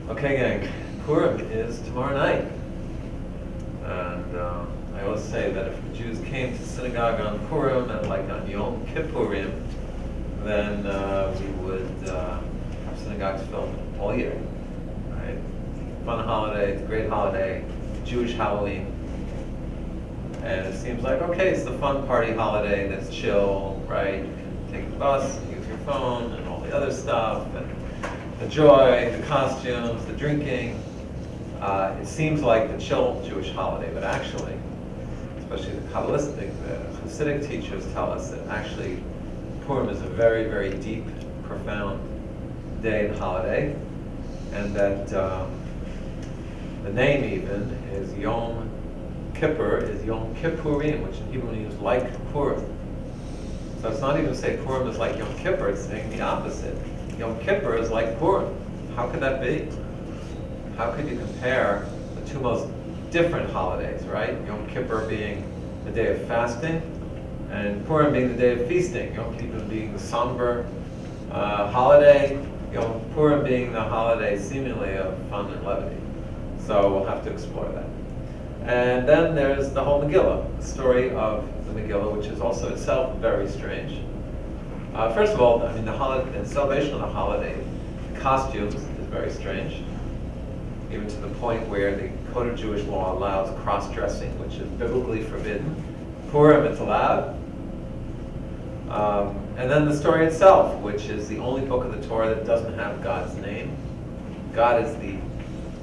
Okay, gang, Purim is tomorrow night. And I always say that if the Jews came to synagogue on Purim and like on Yom Kippurim, then we would have synagogues filled all year. Right? Fun holiday, it's a great holiday, Jewish Halloween. And it seems like, okay, it's the fun party holiday that's chill, right? You can take the bus, and use your phone, and all the other stuff, and the joy, the costumes, the drinking. It seems like the chill Jewish holiday, but actually, especially the Kabbalistic, the Hasidic teachers tell us that actually Purim is a very, very deep, profound day and holiday, and that the name even is Yom Kippur, is Yom Kippurim, which in Hebrew means like Purim. So it's not even saying Purim is like Yom Kippur, it's saying the opposite. Yom Kippur is like Purim. How could that be? How could you compare the two most different holidays, right? Yom Kippur being the day of fasting, and Purim being the day of feasting. Yom Kippur being the somber holiday, Yom Purim being the holiday seemingly of fun and levity. So we'll have to explore that. And then there's the whole Megillah, the story of the Megillah, which is also itself very strange. First of all, I mean, the celebration of the holiday, the costumes, is very strange, even to the point where the Code of Jewish Law allows cross-dressing, which is biblically forbidden. Purim, it's allowed. And then the story itself, which is the only book of the Torah that doesn't have God's name. God is the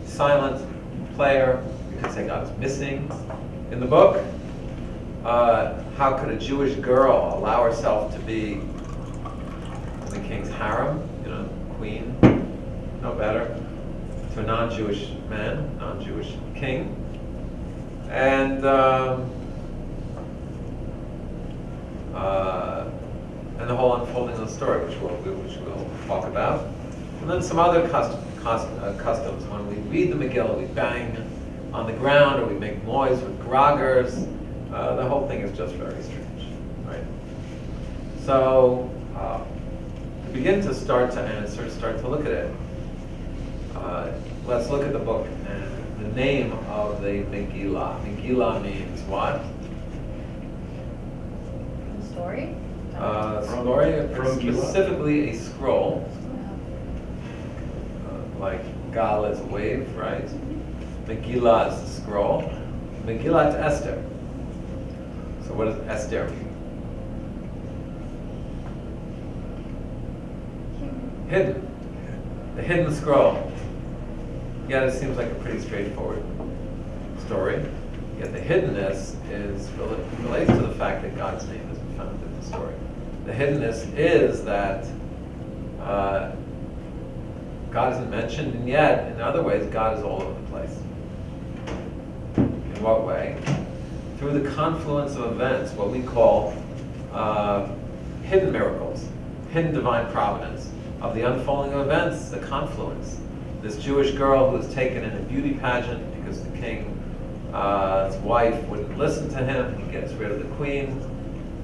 silent player. You could say God is missing in the book. How could a Jewish girl allow herself to be in the king's harem, queen, no better, to a non-Jewish man, non-Jewish king? And the whole unfolding of the story, which we'll talk about. And then some other customs. When we read the Megillah, we bang on the ground, or we make noise with groggers. The whole thing is just very strange, right? So, to begin to start to answer, start to look at it, let's look at the book and the name of the Megillah. Megillah means what? Story? Story, specifically a scroll, like Gal is a wave, right? Megillah is the scroll. Megillat Esther. So what does Esther mean? Hidden. The hidden scroll. Yet it seems like a pretty straightforward story. Yet the hiddenness relates to the fact that God's name isn't found in the story. The hiddenness is that God isn't mentioned, and yet, in other ways, God is all over the place. In what way? Through the confluence of events, what we call hidden miracles, hidden divine providence, of the unfolding of events, the confluence. This Jewish girl who is taken in a beauty pageant because the king's wife wouldn't listen to him, he gets rid of the queen,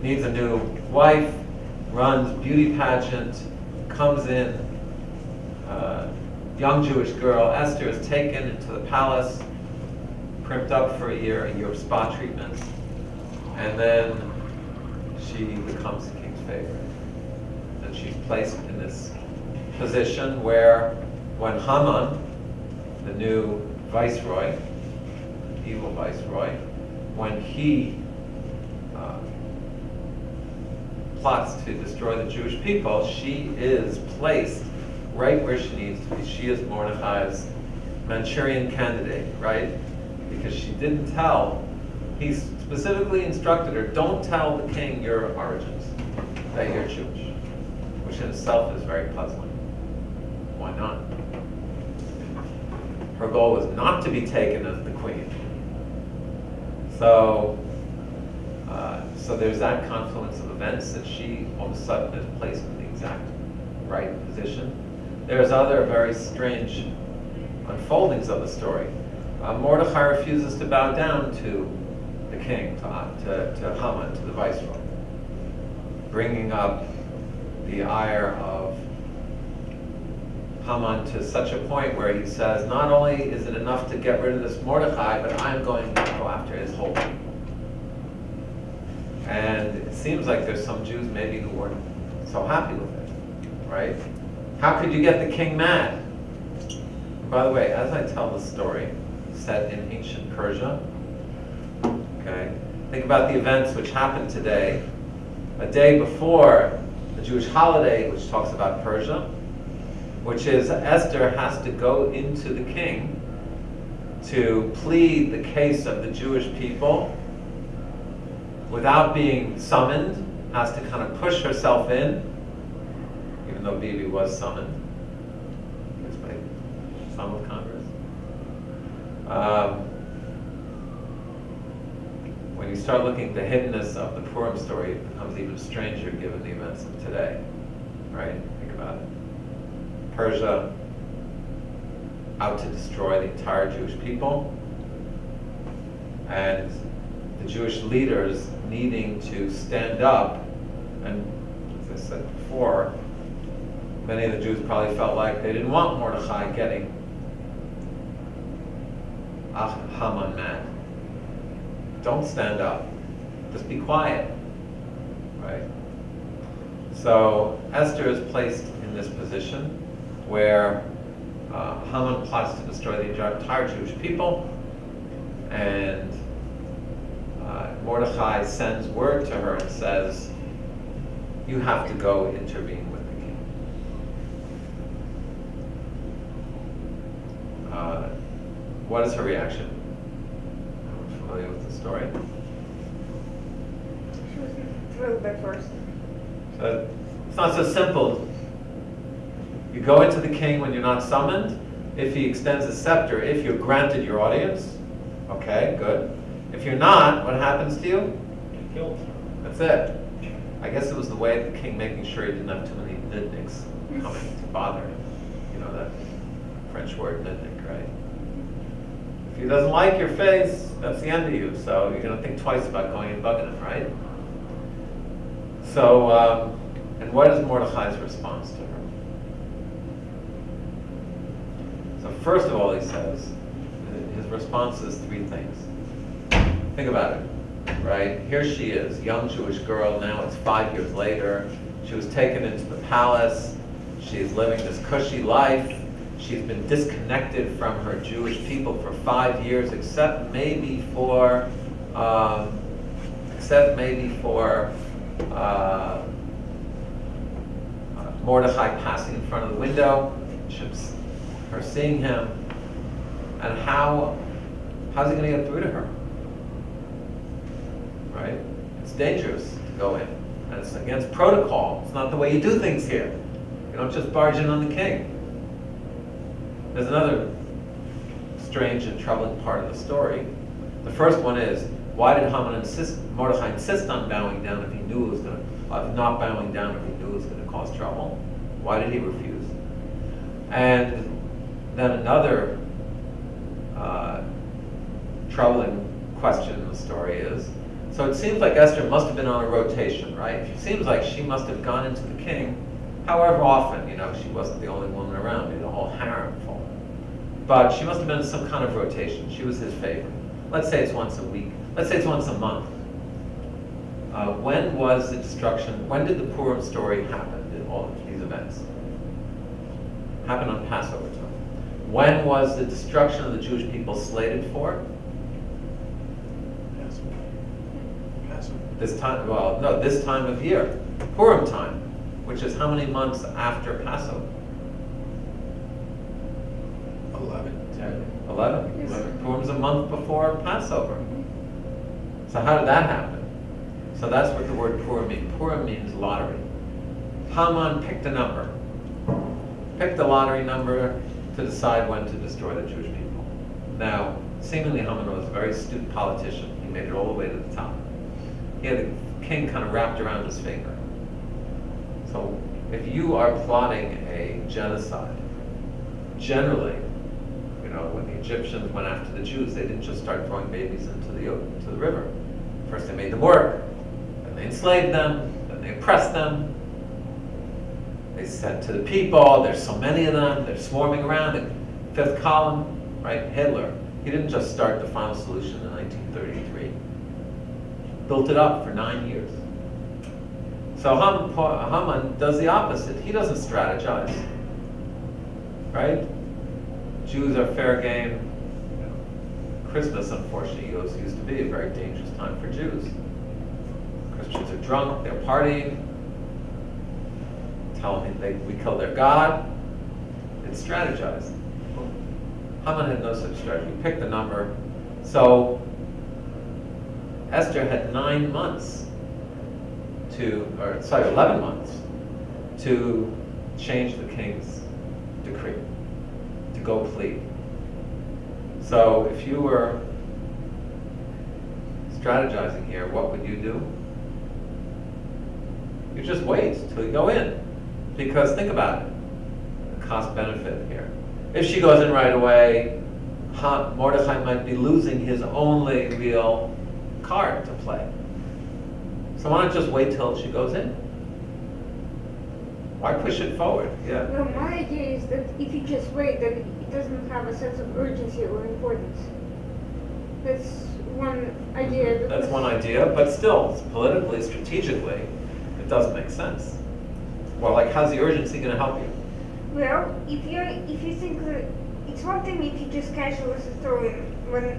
needs a new wife, runs beauty pageant, comes in, young Jewish girl, Esther, is taken into the palace, primped up for a year of spa treatment, and then she becomes the king's favorite. And she's placed in this position where when Haman, the new viceroy, evil viceroy, when he plots to destroy the Jewish people, she is placed right where she needs to be. She is Mordechai's Manchurian candidate, right? Because she didn't tell, he specifically instructed her, don't tell the king your origins, that you're Jewish, which in itself is very puzzling. Why not? Her goal was not to be taken as the queen. So there's that confluence of events that she all of a sudden is placed in the exact right position. There's other very strange unfoldings of the story. Mordechai refuses to bow down to the king, to Haman, to the viceroy, bringing up the ire of Haman to such a point where he says, not only is it enough to get rid of this Mordechai, but I'm going to go after his whole people. And it seems like there's some Jews maybe who weren't so happy with it, right? How could you get the king mad? By the way, as I tell the story, set in ancient Persia, okay, think about the events which happened today, a day before the Jewish holiday, which talks about Persia, which is Esther has to go into the king to plead the case of the Jewish people without being summoned, has to kind of push herself in, even though Bibi was summoned. Some of Congress. When you start looking at the hiddenness of the Purim story, it becomes even stranger given the events of today. Right? Think about it. Persia out to destroy the entire Jewish people, and the Jewish leaders needing to stand up, and as I said before, many of the Jews probably felt like they didn't want Mordechai getting Haman mad. Don't stand up. Just be quiet. Right? So Esther is placed in this position where Haman plots to destroy the entire Jewish people, and Mordechai sends word to her and says, you have to go intervene with the king. What is her reaction? Everyone familiar with the story? She was thrilled at first. So it's not so simple. You go into the king when you're not summoned. If he extends a scepter, if you're granted your audience, okay, good. If you're not, what happens to you? Get killed. That's it. I guess it was the way of the king making sure he didn't have too many nidniks coming to bother him. You know that French word nidnik, right? If he doesn't like your face, that's the end of you. So you're going to think twice about going and bugging him, right? So, and what is Mordechai's response to her? So first of all, he says, his response is three things. Think about it, right? Here she is, young Jewish girl, now it's 5 years later. She was taken into the palace. She's living this cushy life. She's been disconnected from her Jewish people for 5 years, except maybe for Mordechai passing in front of the window, her seeing him, and how's he going to get through to her? Right? It's dangerous to go in, and it's against protocol. It's not the way you do things here. You don't just barge in on the king. There's another strange and troubling part of the story. The first one is, why did Mordechai insist on bowing down if he knew it was going to, not bowing down if he knew it was going to cause trouble? Why did he refuse? And then another troubling question in the story is, so it seems like Esther must have been on a rotation, right? It seems like she must have gone into the king, however often, she wasn't the only woman around, the whole harem full. But she must have been in some kind of rotation. She was his favorite. Let's say it's once a week. Let's say it's once a month. When was the destruction, when did the Purim story happen, in all of these events? Happened on Passover time. When was the destruction of the Jewish people slated for? Passover. This time, well, no, this time of year. Purim time, which is how many months after Passover? 11. 11. Yes. Purim's a month before Passover. So how did that happen? So that's what the word Purim means. Purim means lottery. Haman picked a number. Picked the lottery number to decide when to destroy the Jewish people. Now, seemingly Haman was a very astute politician. He made it all the way to the top. He had the king kind of wrapped around his finger. So if you are plotting a genocide, generally, when the Egyptians went after the Jews, they didn't just start throwing babies into the river. First they made them work, then they enslaved them, then they oppressed them. They said to the people, there's so many of them, they're swarming around the fifth column, right? Hitler, he didn't just start the final solution in 1933. Built it up for 9 years. So Haman does the opposite. He doesn't strategize, right? Jews are fair game. Christmas, unfortunately, used to be a very dangerous time for Jews. Christians are drunk, they're partying, telling me we killed their God. It's strategized. Haman had no such strategy. He picked the number. So Esther had 9 months 11 months to change the king's decree, to go plead. So if you were strategizing here, what would you do? You just wait till you go in. Because think about it, the cost benefit here. If she goes in right away, Mordechai might be losing his only real card to play. So why not just wait till she goes in? Why push it forward? Yeah. Well, my idea is that if you just wait, then it doesn't have a sense of urgency or importance. That's one idea. That's one idea, but still, politically, strategically, it doesn't make sense. Well, like, how's the urgency going to help you? Well, if you think that it's one thing if you just casually throw in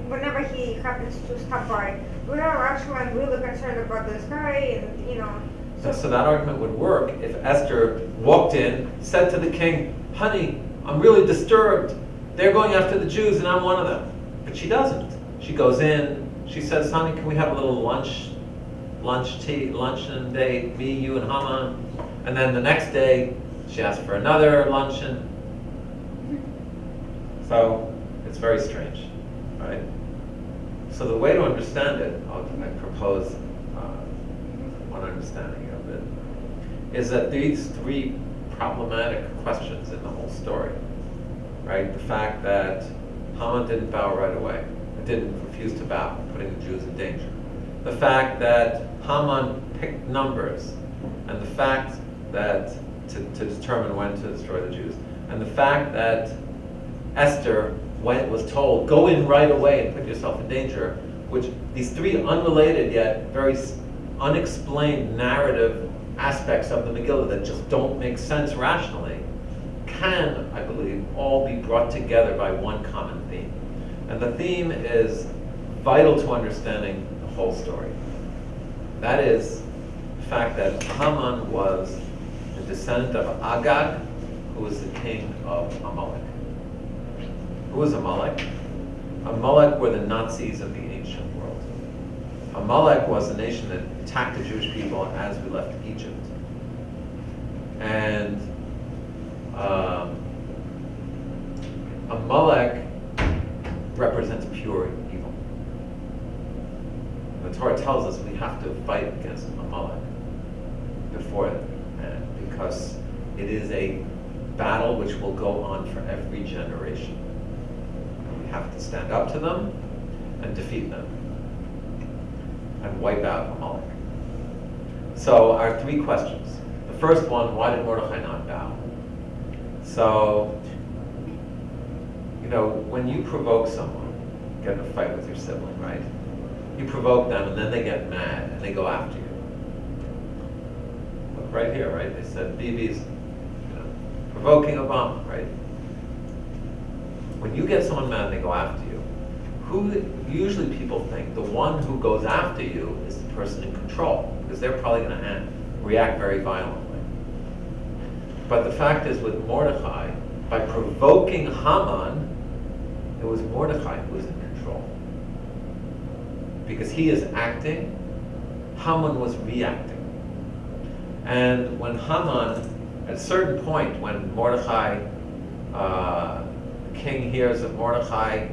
whenever he happens to stop by, without actually I'm really concerned about this guy, and So that argument would work if Esther walked in, said to the king, "Honey, I'm really disturbed. They're going after the Jews, and I'm one of them." But she doesn't. She goes in. She says, "Honey, can we have a little luncheon date? Me, you, and Haman." And then the next day, she asks for another luncheon. So it's very strange, right? So the way to understand it, I propose one understanding of it, is that these 3 problematic questions in the whole story, right? The fact that Haman didn't bow right away, didn't refuse to bow, putting the Jews in danger. The fact that Haman picked numbers, and the fact that to determine when to destroy the Jews, and the fact that Esther was told, go in right away and put yourself in danger, which these 3 unrelated yet very unexplained narrative aspects of the Megillah that just don't make sense rationally, can, I believe, all be brought together by one common theme. And the theme is vital to understanding the whole story. That is the fact that Haman was a descendant of Agag, who was the king of Amalek. Who was Amalek? Amalek were the Nazis of the ancient world. Amalek was the nation that attacked the Jewish people as we left Egypt. And Amalek represents pure evil. The Torah tells us we have to fight against Amalek before it, and because it is a battle which will go on for every generation. We have to stand up to them and defeat them and wipe out Amalek. So our 3 questions. The first one, why did Mordechai not bow? So, when you provoke someone, get in a fight with your sibling, right? You provoke them and then they get mad and they go after you. Look right here, right? They said Bibi's provoking Obama, right? When you get someone mad and they go after you, who usually people think the one who goes after you is the person in control, because they're probably going to react very violently. But the fact is, with Mordechai, by provoking Haman, it was Mordechai who was in control. Because he is acting, Haman was reacting. And when Haman, at a certain point, when Mordechai, the king hears that Mordechai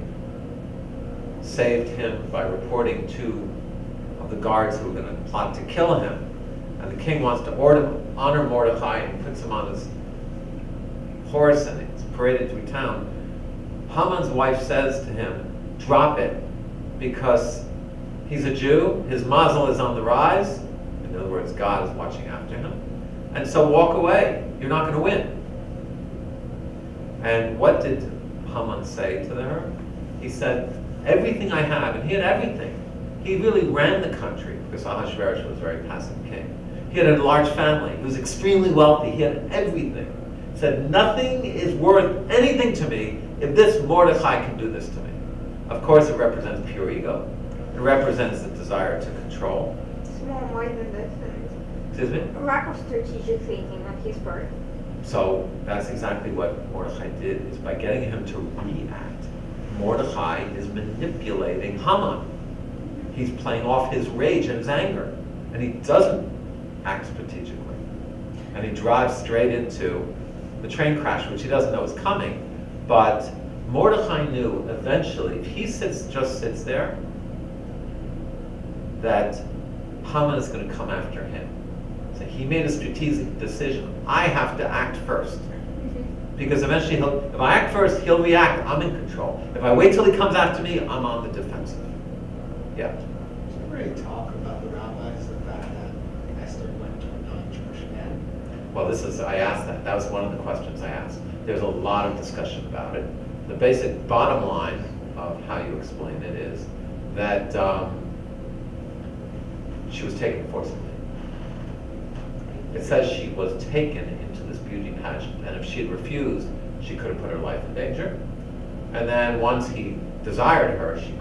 saved him by reporting 2 of the guards who were going to plot to kill him, and the king wants to honor Mordechai and puts him on his horse and it's paraded through town, Haman's wife says to him, drop it, because he's a Jew, his mazel is on the rise. In other words, God is watching after him. And so walk away. You're not going to win. And what did Haman say to her? He said, everything I have, and he had everything. He really ran the country, because Ahasuerus was a very passive king. He had a large family. He was extremely wealthy. He had everything. He said, nothing is worth anything to me if this Mordechai can do this to me. Of course, it represents pure ego. It represents the desire to control. Small-mindedness Excuse me? and lack of strategic thinking on his part. So that's exactly what Mordechai did, is by getting him to react. Mordechai is manipulating Haman. He's playing off his rage and his anger. And he doesn't act strategically. And he drives straight into the train crash, which he doesn't know is coming. But Mordechai knew eventually, if he just sits there, that Haman is going to come after him. So he made a strategic decision. I have to act first. Because eventually, if I act first, he'll react. I'm in control. If I wait till he comes after me, I'm on the defensive. Yeah. Is there any talk about the rabbis, the fact that Esther went to a non-Jewish man? Well, I asked that. That was one of the questions I asked. There's a lot of discussion about it. The basic bottom line of how you explain it is that she was taken forcibly. It says she was taken into this beauty pageant, and if she had refused, she could have put her life in danger. And then once he desired her, she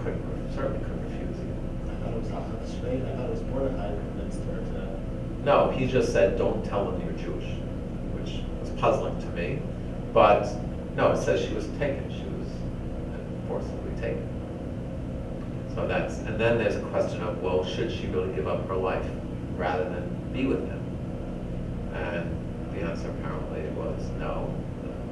certainly couldn't refuse either. I thought it was Ahasuerus. I thought it was Mordecai who convinced her to. No, he just said, don't tell them you're Jewish, which was puzzling to me. But no, it says she was taken. She was forcibly taken. So and then there's a question of, well, should she really give up her life rather than be with him? And the answer apparently was no.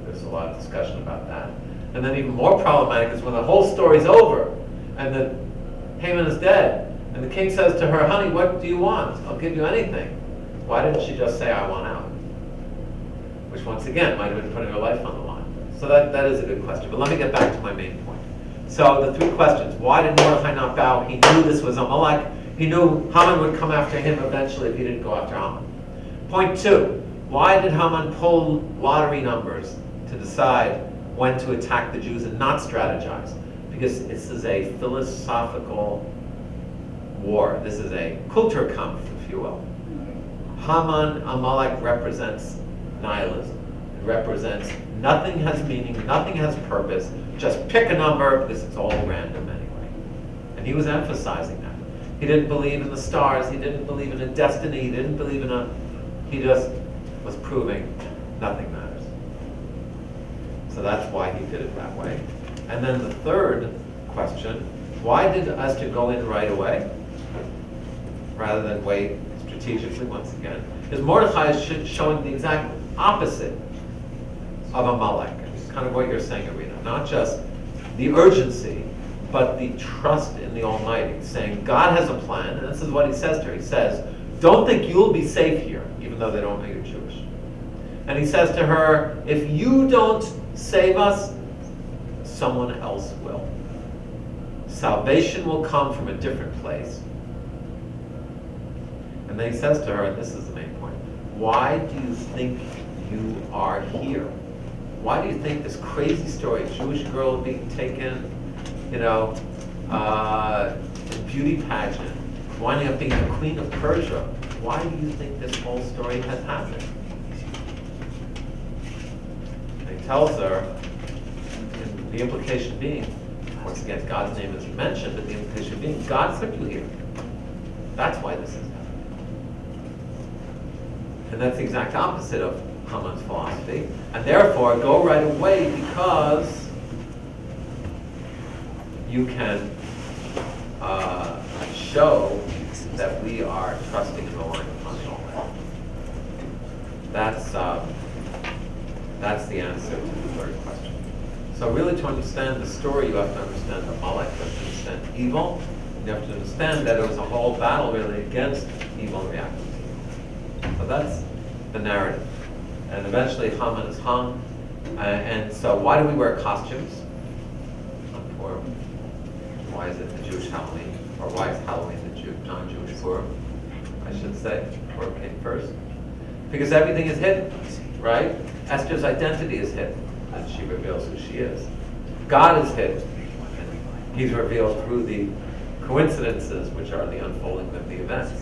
There's a lot of discussion about that. And then even more problematic is when the whole story's over and Haman is dead, and the king says to her, honey, what do you want? I'll give you anything. Why didn't she just say, I want out? Which once again might have been putting her life on the line. So that is a good question. But let me get back to my main point. So the three questions. Why did Mordechai not bow? He knew this was Amalek. He knew Haman would come after him eventually if he didn't go after Haman. Point two. Why did Haman pull lottery numbers to decide when to attack the Jews and not strategize? Because this is a philosophical war. This is a Kulturkampf, if you will. Haman, Amalek represents nihilism. It represents nothing has meaning, nothing has purpose. Just pick a number because it's all random anyway. And he was emphasizing that. He didn't believe in the stars. He didn't believe in a destiny. He didn't believe in he just was proving nothing matters. So that's why he did it that way. And then the third question, why did Esther go in right away rather than wait strategically once again? Because Mordechai is showing the exact opposite of Amalek. It's kind of what you're saying, Irina. Not just the urgency, but the trust in the Almighty, saying God has a plan, and this is what he says to her. He says, don't think you'll be safe here, even though they don't know you're Jewish. And he says to her, if you don't save us, someone else will. Salvation will come from a different place. And then he says to her, and this is the main point, why do you think you are here? Why do you think this crazy story, a Jewish girl being taken, beauty pageant, winding up being the queen of Persia, why do you think this whole story has happened? And he tells her, and the implication being, once again, God's name is mentioned, but the implication being, God put you here. That's why this is happening. And that's the exact opposite of Haman's philosophy. And therefore, go right away because you can show that we are trusting and relying upon the Almighty. That's the answer to the third question. So really, to understand the story, you have to understand Amalek, you have to understand evil. You have to understand that it was a whole battle really against evil and reacting to evil. So that's the narrative. And eventually Haman is hung. And so why do we wear costumes on Purim? Why is it the Jewish Halloween? Or why is Halloween the non-Jewish Purim, I should say? Purim came first. Because everything is hidden, right? Esther's identity is hidden, and she reveals who she is. God is hidden. He's revealed through the coincidences, which are the unfolding of the events.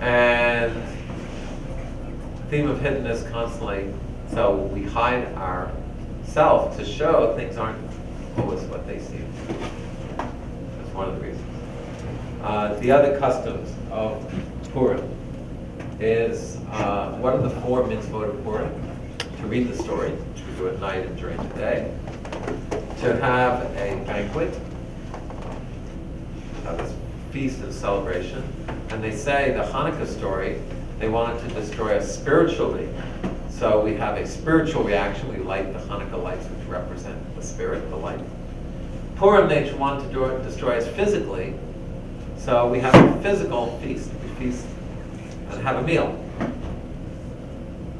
And the theme of hiddenness constantly, so we hide ourselves to show things aren't always what they seem. That's one of the reasons. The other customs of Purim is, what are the 4 mitzvot of Purim? To read the story, which we do at night and during the day. To have a banquet, have this feast and celebration. And they say the Hanukkah story, they wanted to destroy us spiritually. So we have a spiritual reaction. We light the Hanukkah lights, which represent the spirit, the light. Purim, they want to destroy us physically. So we have a physical feast. We feast and have a meal.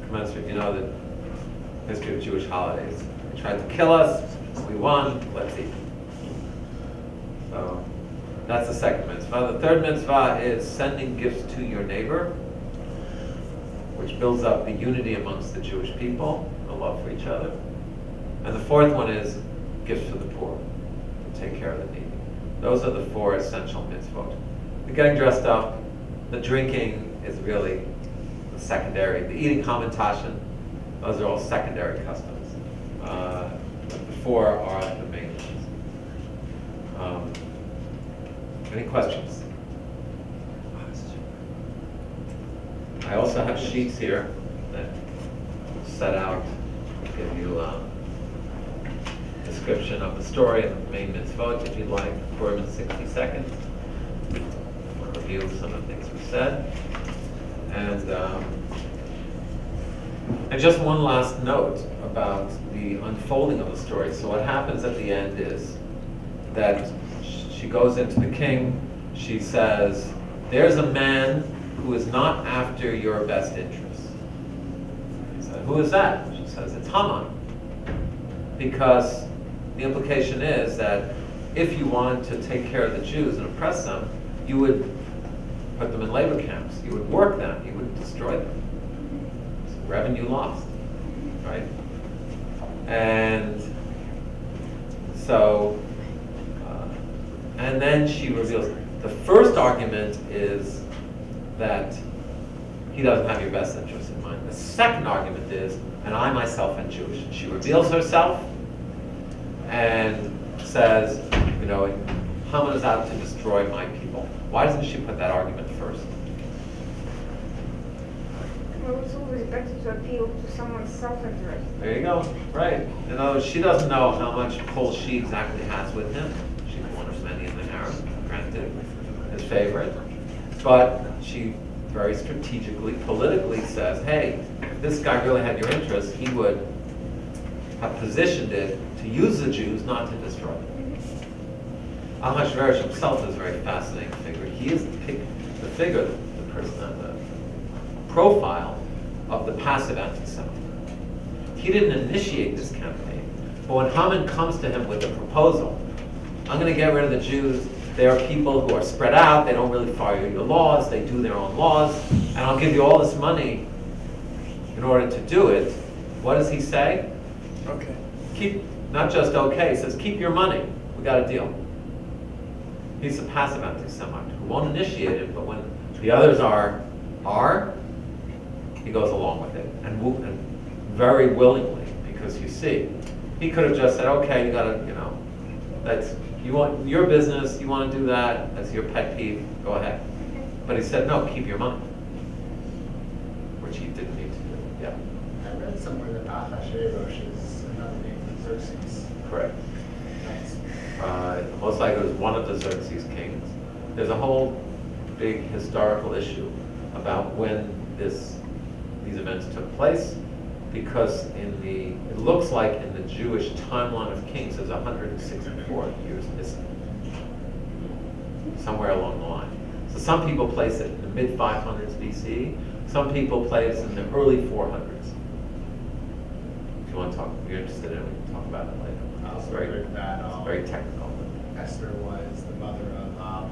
Commensurate, you know the history of Jewish holidays. They tried to kill us, we won, let's eat. So that's the second mitzvah. The third mitzvah is sending gifts to your neighbor, which builds up the unity amongst the Jewish people, the love for each other. And the fourth one is gifts for the poor, to take care of the needy. Those are the 4 essential mitzvot. The getting dressed up, the drinking is really the secondary. The eating hamantashen, those are all secondary customs. The 4 are the main ones. Any questions? I also have sheets here that set out, give you a description of the story and the main mitzvot, if you'd like, Purim in 60 seconds. We'll review some of the things we said. And just one last note about the unfolding of the story. So what happens at the end is that she goes into the king, she says, there's a man who is not after your best interests. He said, who is that? She says, it's Haman. Because the implication is that if you wanted to take care of the Jews and oppress them, you would put them in labor camps, you would work them, you would destroy them. So revenue lost, right? And so, and then she reveals, the first argument is that he doesn't have your best interests in mind. The second argument is, and I myself am Jewish. She reveals herself and says, you know, Haman is out to destroy my people. Why doesn't she put that argument first? Well, it's always better to appeal to someone's self-interest. There you go. Right. In other words, she doesn't know how much pull she exactly has with him. She's one of many in the harem, granted, his favorite. But she very strategically, politically says, hey, if this guy really had your interest, he would have positioned it to use the Jews, not to destroy them. Ahasuerus himself is a very fascinating figure. He is the figure, the person, the profile of the passive anti-Semite. He didn't initiate this campaign, but when Haman comes to him with a proposal, I'm going to get rid of the Jews. They are people who are spread out. They don't really follow your laws. They do their own laws. And I'll give you all this money in order to do it. What does he say? Okay. Keep, not just okay, he says, keep your money. We got a deal. He's a passive anti-Semite who won't initiate it, but when the others are, he goes along with it. And very willingly, because you see, he could have just said, okay, you gotta, you know, that's, you want your business, you want to do that, that's your pet peeve, go ahead. But he said, no, keep your money, which he didn't need to do. Yeah. I read somewhere that Ahasuerus is another name for Xerxes. Correct. Nice. Most likely it was one of the Xerxes kings. There's a whole big historical issue about when these events took place, because it looks like in the Jewish timeline of kings, there's 164 years missing, somewhere along the line. So some people place it in the mid 500s BC. Some people place it in the early 400s. If you want to talk, if you're interested in it, we can talk about it later. I It's also very, heard that it's very technical. Esther was the mother of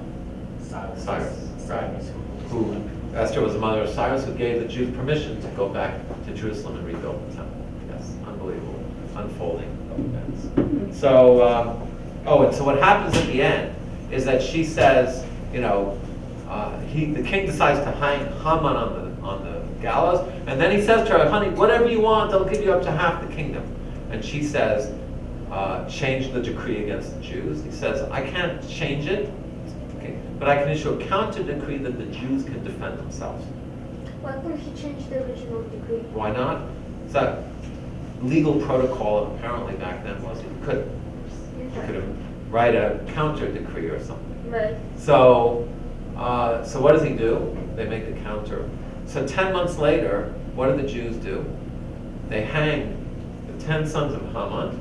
Cyrus. Cyrus, right? Cyrus, Who Esther was the mother of Cyrus, who gave the Jews permission to go back to Jerusalem and rebuild the temple. Yes, unbelievable unfolding of events. So, and so what happens at the end is that she says, the king decides to hang Haman on the gallows, and then he says to her, honey, whatever you want, I'll give you up to half the kingdom. And she says, change the decree against the Jews. He says, I can't change it, okay, but I can issue a counter decree that the Jews can defend themselves. Why couldn't he change the original decree? Why not? So legal protocol apparently back then was you could write a counter decree or something. Right. So what does he do? They make the counter. So 10 months later, what do the Jews do? They hang the 10 sons of Haman,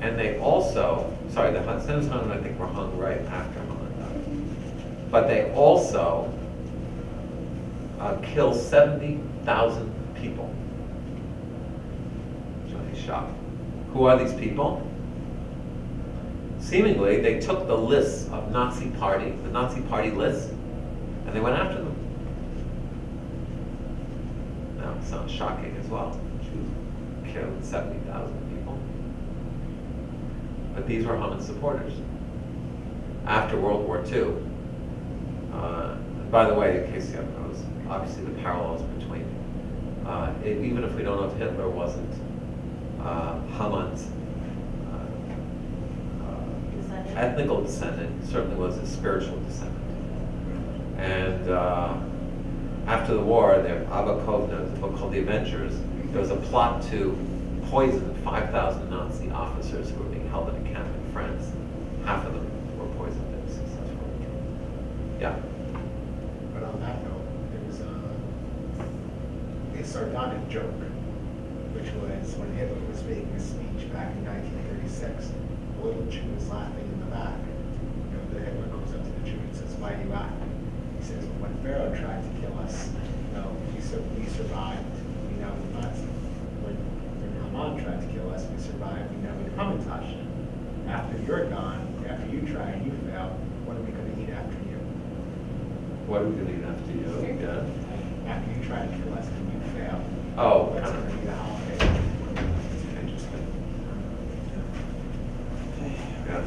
and they also, the 10 sons of Haman I think were hung right after Haman died. But they also kill 70,000 people. So he's shocked. Who are these people? Seemingly, they took the lists of the Nazi Party lists, and they went after them. Now, it sounds shocking as well. Jews killed 70,000 people. But these were Haman's supporters. After World War II, and by the way, in case you haven't noticed, obviously the parallels between, even if we don't know if Hitler wasn't Haman's ethnical descendant, certainly was his spiritual descendant. And after the war, Abba Kovna, a book called The Avengers, there was a plot to poison 5,000 Nazi officers who were being held in a camp in France. Half of them were poisoned and successfully killed. Yeah. But on that note, there was a sardonic joke, which was when Hitler was making a speech back in 1936, a little Jew was laughing in the back. The Hitler goes up to the Jew and says, why are you laughing? He says, well, when Pharaoh tried to kill us, we survived, we know we must. When Haman tried to kill us, we survived, we know we come and touch him. After you're gone, after you try and you fail, what are we going to eat after you? What are we going to eat after you? Yeah. After you try to kill us and you fail, Oh, what's kind going to of be the holiday? interesting. Yeah.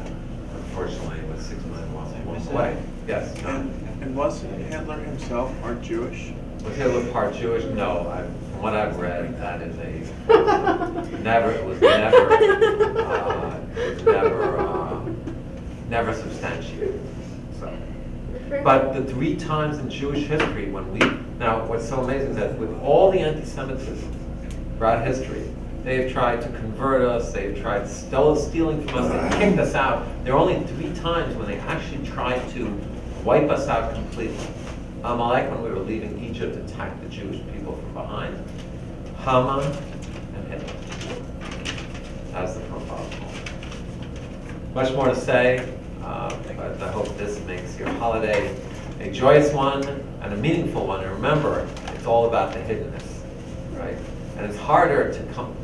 Unfortunately, it was 6 million walks away. Yes. John? And wasn't Hitler himself part Jewish? Was Hitler part Jewish? No. From what I've read, that is never substantiated. So. But the 3 times in Jewish history now what's so amazing is that with all the anti-Semitism throughout history, they've tried to convert us, they've tried stealing from us, they kicked us out. There are only 3 times when they actually tried to wipe us out completely. Amalek, when we were leaving Egypt, attacked the Jewish people from behind. Haman and Hitler. That's the profile. Much more to say, but I hope this makes your holiday a joyous one and a meaningful one. And remember, it's all about the hiddenness, right? And it's harder to come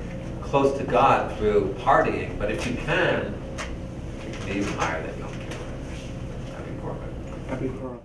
close to God through partying, but if you can, it can be even higher than Yom Kippur. Happy Purim. Happy Purim.